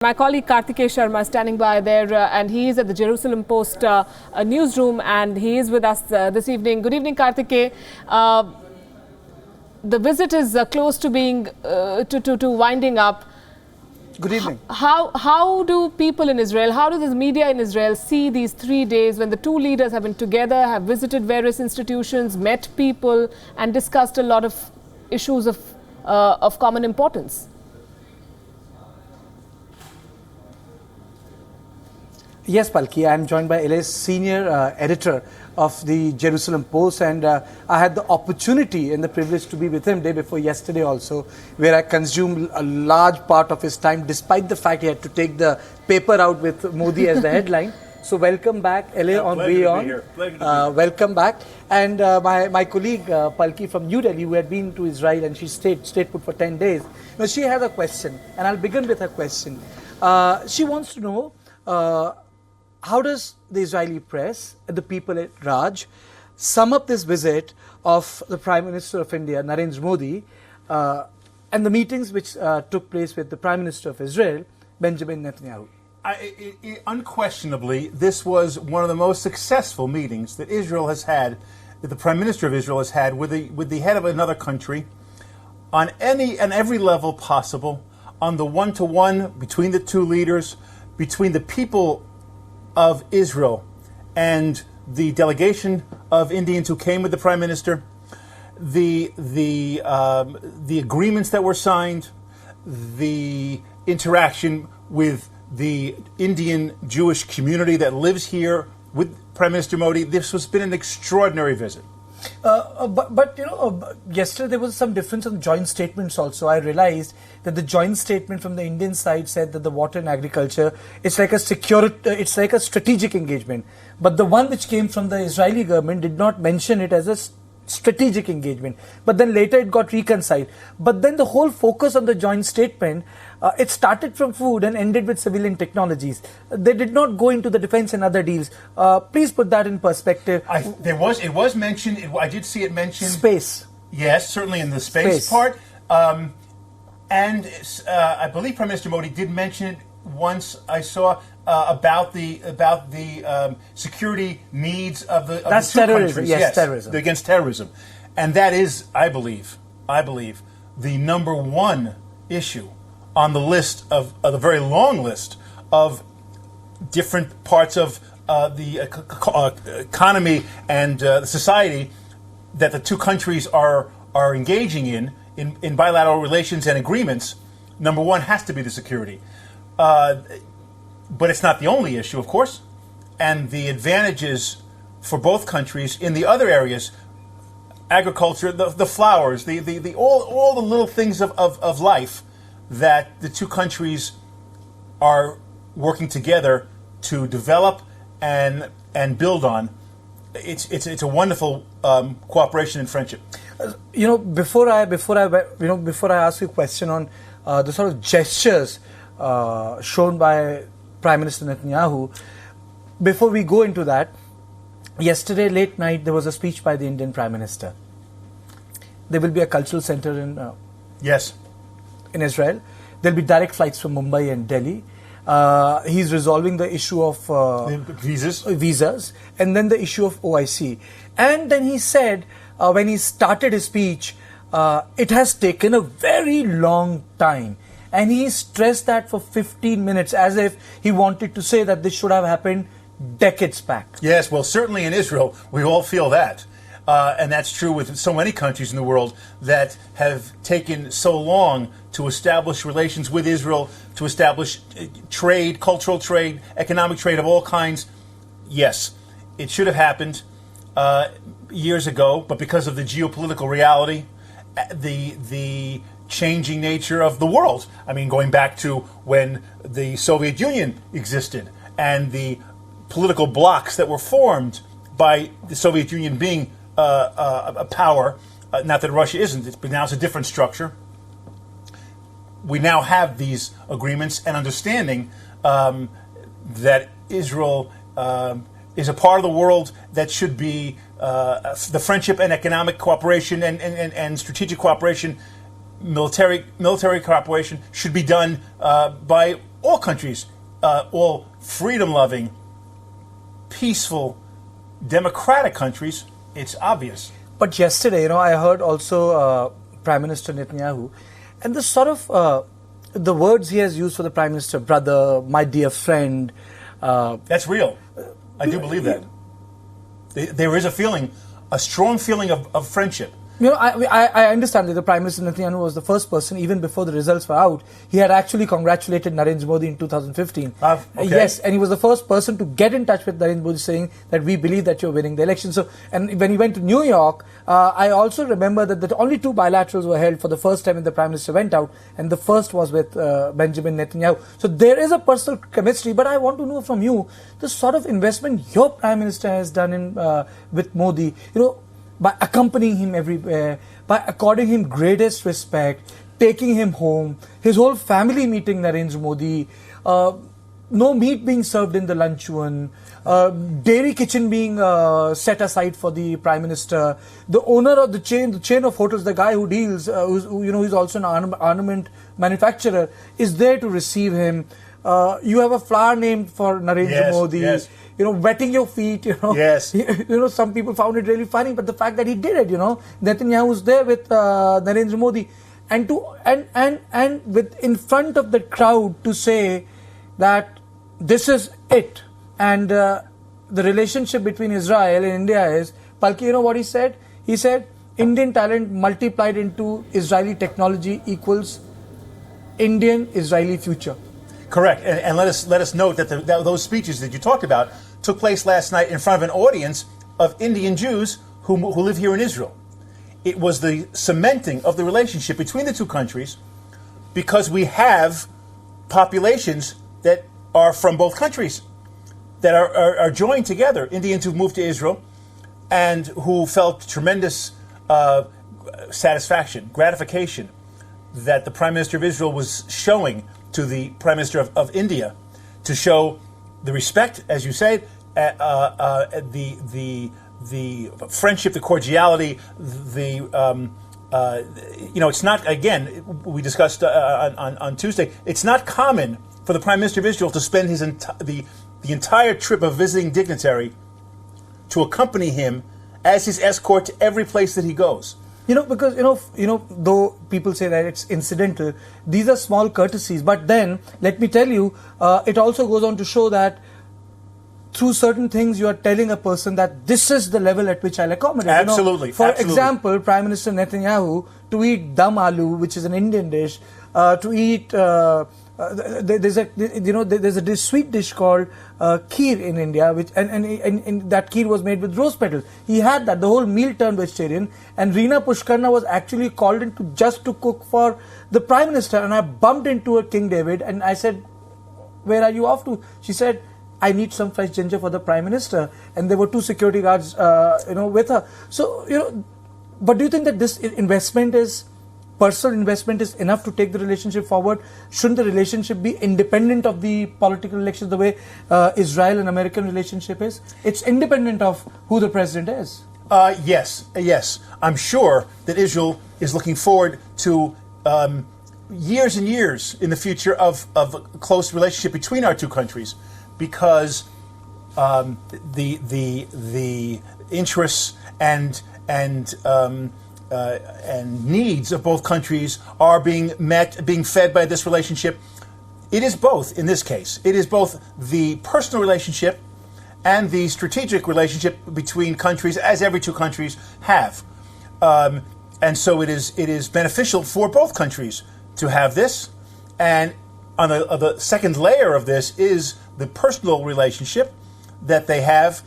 My colleague Kartikeya Sharma is standing by there and he is at the Jerusalem Post newsroom and he is with us this evening. Good evening, Kartikeya. The visit is close to being to winding up. Good evening. How do people in Israel, how does the media in Israel see these 3 days when the two leaders have been together, have visited various institutions, met people and discussed a lot of issues of common importance? Yes, Palki, I am joined by LA's senior editor of the Jerusalem Post, and I had the opportunity and the privilege to be with him day before yesterday also, where I consumed a large part of his time, despite the fact he had to take the paper out with Modi as the headline. So welcome back, LA on WION. Welcome back. And my colleague Palki from New Delhi, who had been to Israel and she stayed put for 10 days. Now she has a question, and I'll begin with her question. She wants to know, how does the Israeli press and the people at Raj sum up this visit of the Prime Minister of India, Narendra Modi, and the meetings which took place with the Prime Minister of Israel, Benjamin Netanyahu? Unquestionably, this was one of the most successful meetings that Israel has had, that the Prime Minister of Israel has had with the head of another country on any and every level possible, on the one-to-one between the two leaders, between the people of Israel and the delegation of Indians who came with the Prime Minister, the agreements that were signed, the interaction with the Indian Jewish community that lives here with Prime Minister Modi. This has been an extraordinary visit. But you know, yesterday there was some difference on joint statements also. I realized that the joint statement from the Indian side said that the water and agriculture, it's like a strategic engagement. But the one which came from the Israeli government did not mention it as a strategic engagement. But then later it got reconciled. But then the whole focus on the joint statement, it started from food and ended with civilian technologies. They did not go into the defense and other deals. Please put that in perspective. It was mentioned. I did see it mentioned. Space. Yes, certainly in the space part. And I believe Prime Minister Modi did mention it once. I saw about the security needs of the two terrorism. countries. Yes, terrorism. Against terrorism, and that is, I believe, the number one issue on the list of the very long list of different parts of the economy and the society that the two countries are engaging in bilateral relations and agreements. Number one has to be the security. But it's not the only issue, of course. And the advantages for both countries in the other areas, agriculture, the flowers, all the little things of life that the two countries are working together to develop and build on. It's a wonderful cooperation and friendship. You know, before I ask you a question on the sort of gestures shown by Prime Minister Netanyahu, before we go into that, yesterday late night there was a speech by the Indian Prime Minister. There will be a cultural center in Israel. There will be direct flights from Mumbai and Delhi. He's resolving the issue of visas, and then the issue of OIC. And then he said, when he started his speech, it has taken a very long time. And he stressed that for 15 minutes, as if he wanted to say that this should have happened decades back. Yes, well, certainly in Israel, we all feel that. And that's true with so many countries in the world that have taken so long to establish relations with Israel, to establish trade, cultural trade, economic trade of all kinds. Yes, it should have happened years ago, but because of the geopolitical reality, the changing nature of the world. I mean, going back to when the Soviet Union existed and the political blocs that were formed by the Soviet Union being a power, not that Russia isn't, but now it's a different structure. We now have these agreements and understanding that Israel is a part of the world that should be the friendship and economic cooperation and strategic cooperation, military cooperation should be done by all countries, all freedom-loving, peaceful, democratic countries, it's obvious. But yesterday, I heard also Prime Minister Netanyahu, and the sort of the words he has used for the Prime Minister, brother, my dear friend. That's real. I do believe that. There is a strong feeling of friendship. I understand that the Prime Minister Netanyahu was the first person, even before the results were out, he had actually congratulated Narendra Modi in 2015. Okay. Yes, and he was the first person to get in touch with Narendra Modi saying that we believe that you're winning the election. So, and when he went to New York, I also remember that the only two bilaterals were held for the first time when the Prime Minister went out, and the first was with Benjamin Netanyahu. So there is a personal chemistry, but I want to know from you the sort of investment your Prime Minister has done in with Modi. By accompanying him everywhere, by according him greatest respect, taking him home, his whole family meeting Narendra Modi, no meat being served in the luncheon, dairy kitchen being set aside for the Prime Minister, the owner of the chain of hotels, the guy who deals, who's also an armament manufacturer, is there to receive him. You have a flower named for Narendra Modi. Yes. Wetting your feet, Yes. Some people found it really funny, but the fact that he did it, Netanyahu was there with Narendra Modi, and with in front of the crowd to say that this is it, and the relationship between Israel and India is, Palki, you know what he said? He said, Indian talent multiplied into Israeli technology equals Indian-Israeli future. Correct, and let us note that those speeches that you talked about took place last night in front of an audience of Indian Jews who live here in Israel. It was the cementing of the relationship between the two countries because we have populations that are from both countries that are joined together. Indians who've moved to Israel and who felt tremendous satisfaction, gratification that the Prime Minister of Israel was showing to the Prime Minister of India to show the respect, as you said, the friendship, the cordiality, it's not, again, we discussed on Tuesday, it's not common for the Prime Minister of Israel to spend the entire trip of visiting dignitary to accompany him as his escort to every place that he goes. Because, though people say that it's incidental, these are small courtesies. But then, let me tell you, it also goes on to show that through certain things, you are telling a person that this is the level at which I'll accommodate. Absolutely. For example, Prime Minister Netanyahu, to eat dum aloo, which is an Indian dish, to eat... there's a sweet dish called kheer in India, which and that kheer was made with rose petals. He had that. The whole meal turned vegetarian, and Reena Pushkarna was actually called in just to cook for the Prime Minister. And I bumped into her, King David, and I said, "Where are you off to?" She said, "I need some fresh ginger for the Prime Minister." And there were two security guards, with her. So but do you think that this personal investment is enough to take the relationship forward? Shouldn't the relationship be independent of the political elections the way Israel and American relationship is? It's independent of who the president is. Yes. I'm sure that Israel is looking forward to years and years in the future of a close relationship between our two countries because the interests and needs of both countries are being met, being fed by this relationship. It is both in this case. It is both the personal relationship and the strategic relationship between countries, as every two countries have. And so it is beneficial for both countries to have this. And on the second layer of this is the personal relationship that they have.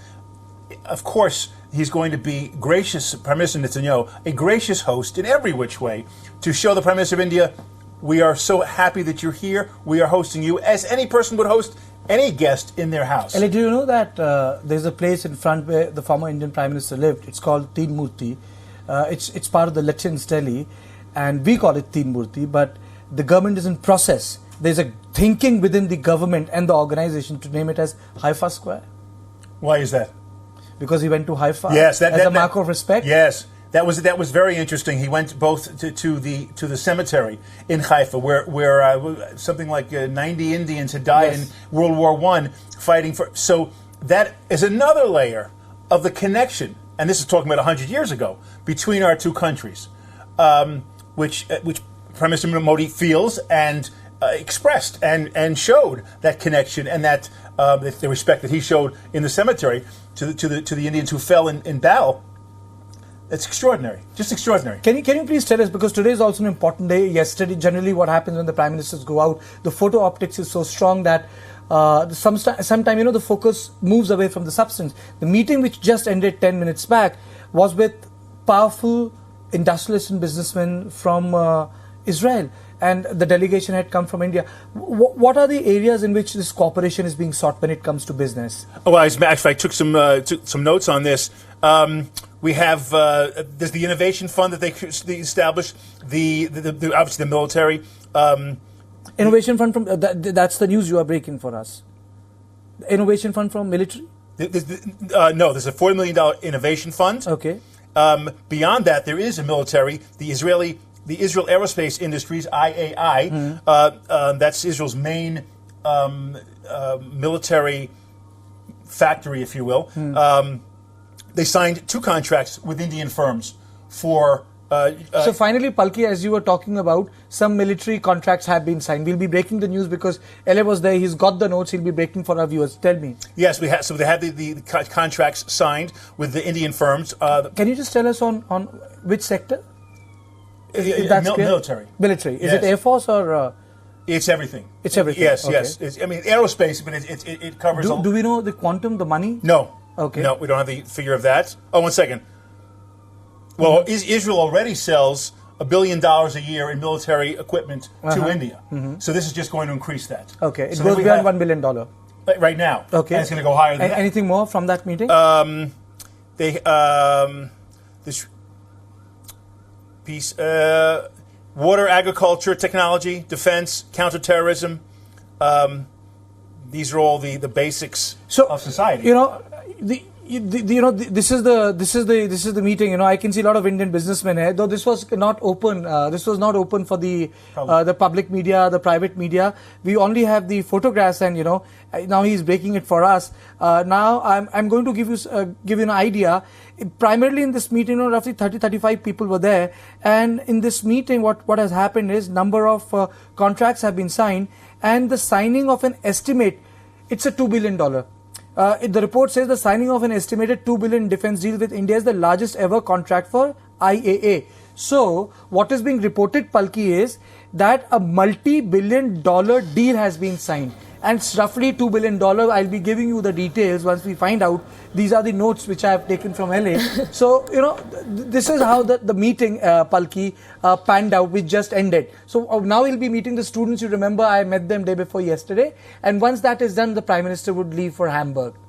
Of course, he's going to be gracious, Prime Minister Netanyahu, a gracious host in every which way to show the Prime Minister of India, we are so happy that you're here. We are hosting you as any person would host any guest in their house. Eli, do you know that there's a place in front where the former Indian Prime Minister lived? It's called Teen Murti. It's part of the Legends Delhi, and we call it Teen Murti, but the government is in process. There's a thinking within the government and the organization to name it as Haifa Square. Why is that? Because he went to Haifa. Yes, as a mark of respect. Yes, That was very interesting. He went both to the cemetery in Haifa, where something like 90 Indians had died in World War I fighting for. So that is another layer of the connection, and this is talking about 100 years ago, between our two countries, which Prime Minister Modi feels and expressed and showed that connection and that the respect that he showed in the cemetery to the Indians who fell in battle. It's extraordinary, just extraordinary. Can you please tell us, because today is also an important day. Yesterday, generally what happens when the Prime Ministers go out, the photo optics is so strong that sometimes, the focus moves away from the substance. The meeting which just ended 10 minutes back was with powerful industrialists and businessmen from Israel, and the delegation had come from India. What are the areas in which this cooperation is being sought when it comes to business? Well, I took some notes on this. We have there's the innovation fund that they established. The obviously the military innovation fund from that's the news you are breaking for us. The innovation fund from military. No, there's a $40 million innovation fund. Okay. Beyond that, there is a military, the Israel Aerospace Industries (IAI). That's Israel's main military factory, if you will. They signed 2 contracts with Indian firms for. So finally, Palki, as you were talking about, some military contracts have been signed. We'll be breaking the news because Ele was there. He's got the notes. He'll be breaking for our viewers. Tell me. Yes, we have. So they had the contracts signed with the Indian firms. Can you just tell us on which sector? Military. Military. Is Yes. it Air Force or? It's everything. It's everything. Yes, Okay. yes. Aerospace, but it covers. Do we know the quantum, the money? No. Okay. No, we don't have the figure of that. Oh, 1 second. Well, Israel already sells $1 billion a year in military equipment to India. So this is just going to increase that. Okay. It So goes then we beyond have- $1 billion. Right now. Okay. And it's going to go higher than that. Anything more from that meeting? This piece, water, agriculture, technology, defense, counterterrorism. These are all the basics of society. This is the meeting. I can see a lot of Indian businessmen here. Though this was not open. This was not open for the public media, the private media. We only have the photographs, and now he's breaking it for us. Now I'm going to give you an idea. Primarily in this meeting, roughly 30-35 people were there, and in this meeting, what has happened is number of contracts have been signed, and the signing of an estimate. It's a $2 billion. The report says the signing of an estimated $2 billion defense deal with India is the largest ever contract for IAA. So, what is being reported, Palki, is that a multi-billion-dollar deal has been signed. And it's roughly $2 billion. I'll be giving you the details once we find out. These are the notes which I have taken from LA. So, this is how the meeting, Palki, panned out, which just ended. So, now we'll be meeting the students. You remember I met them day before yesterday. And once that is done, the Prime Minister would leave for Hamburg.